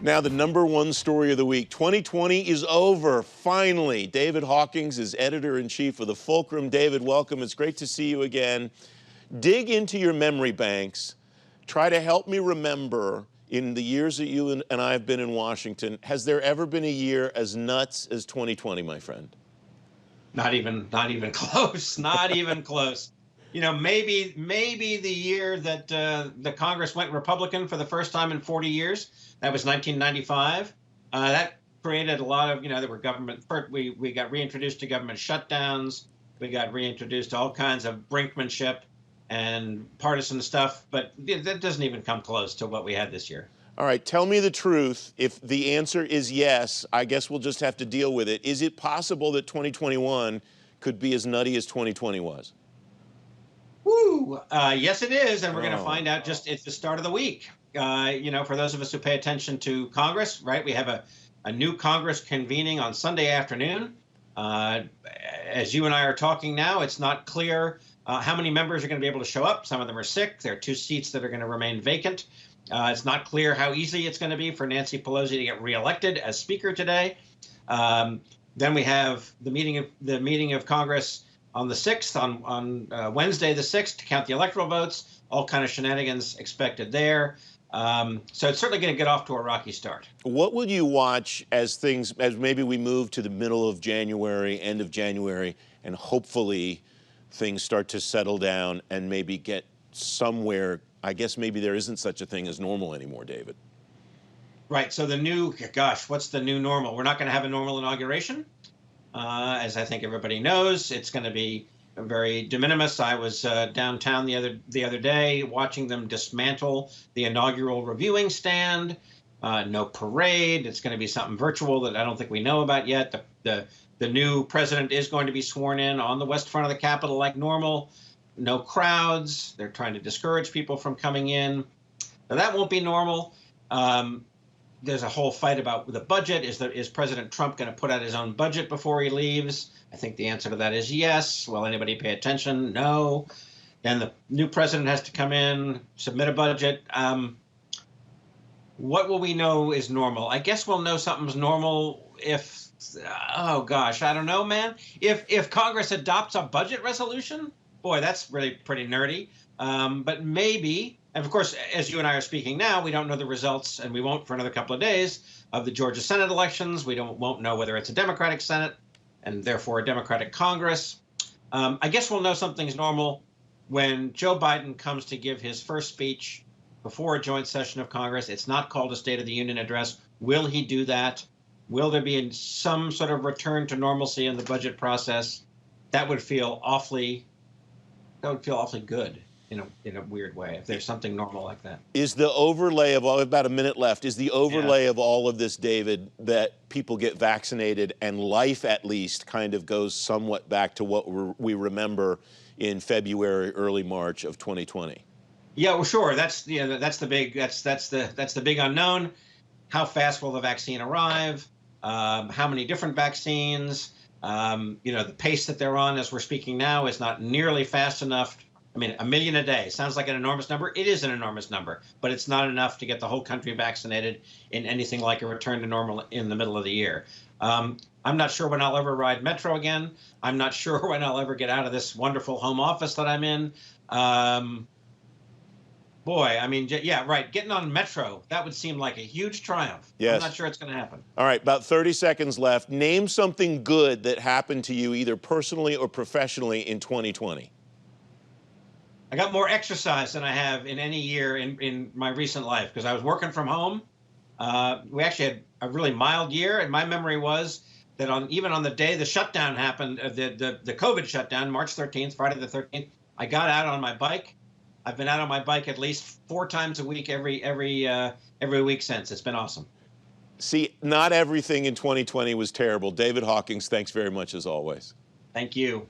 Now, the #1 story of the week. 2020 is over, finally. David Hawkings is editor-in-chief of the Fulcrum. David, welcome. It's great to see you again. Dig into your memory banks. Try to help me remember, in the years that you and I have been in Washington, has there ever been a year as nuts as 2020, my friend? Not even close. Not even close. You know, maybe the year that the Congress went Republican for the first time in 40 years. That was 1995. That created a lot of, there were government. We got reintroduced to government shutdowns. We got reintroduced to all kinds of brinkmanship and partisan stuff. But that doesn't even come close to what we had this year. All right, tell me the truth. If the answer is yes, I guess we'll just have to deal with it. Is it possible that 2021 could be as nutty as 2020 was? Woo! Yes, it is, and we're going to find out just at the start of the week. For those of us who pay attention to Congress, right? We have a new Congress convening on Sunday afternoon. As you and I are talking now, it's not clear how many members are going to be able to show up. Some of them are sick. There are 2 seats that are going to remain vacant. It's not clear how easy it's going to be for Nancy Pelosi to get reelected as Speaker today. Then we have the meeting of Congress on the 6th, on Wednesday the 6th, to count the electoral votes. All kind of shenanigans expected there. So it's certainly going to get off to a rocky start. What will you watch as maybe we move to the middle of January, end of January, and hopefully things start to settle down and maybe get somewhere? I guess maybe there isn't such a thing as normal anymore, David. Right. So what's the new normal? We're not going to have a normal inauguration. As I think everybody knows, it's going to be very de minimis. I was downtown the other day watching them dismantle the inaugural reviewing stand. No parade. It's going to be something virtual that I don't think we know about yet. The new president is going to be sworn in on the west front of the Capitol like normal. No crowds. They're trying to discourage people from coming in. Now, that won't be normal. There's a whole fight about the budget. Is President Trump going to put out his own budget before he leaves? I think the answer to that is yes. Will anybody pay attention? No. Then the new president has to come in, submit a budget. What will we know is normal? I guess we'll know something's normal if, oh gosh, I don't know, man. If Congress adopts a budget resolution, boy, that's really pretty nerdy. But maybe, and of course, as you and I are speaking now, we don't know the results, and we won't for another couple of days, of the Georgia Senate elections. We won't know whether it's a Democratic Senate and therefore a Democratic Congress. I guess we'll know something's normal when Joe Biden comes to give his first speech before a joint session of Congress. It's not called a State of the Union address. Will he do that? Will there be some sort of return to normalcy in the budget process? That would feel awfully good in a weird way, if there's something normal like that. Is the overlay of about a minute left, is the overlay of all of this, David, that people get vaccinated and life at least kind of goes somewhat back to what we remember in February, early March of 2020? Yeah, well, sure. That's the big unknown. How fast will the vaccine arrive? How many different vaccines? The pace that they're on as we're speaking now is not nearly fast enough. I mean, 1 million a day sounds like an enormous number. It is an enormous number, but it's not enough to get the whole country vaccinated in anything like a return to normal in the middle of the year. I'm not sure when I'll ever ride Metro again. I'm not sure when I'll ever get out of this wonderful home office that I'm in. Boy, I mean, yeah, right. Getting on Metro, that would seem like a huge triumph. Yes. I'm not sure it's going to happen. All right, about 30 seconds left. Name something good that happened to you either personally or professionally in 2020. I got more exercise than I have in any year in my recent life because I was working from home. We actually had a really mild year, and my memory was that even on the day the shutdown happened, the COVID shutdown, March 13th, Friday the 13th, I got out on my bike. I've been out on my bike at least 4 times a week every week since. It's been awesome. See, not everything in 2020 was terrible. David Hawkings, thanks very much as always. Thank you.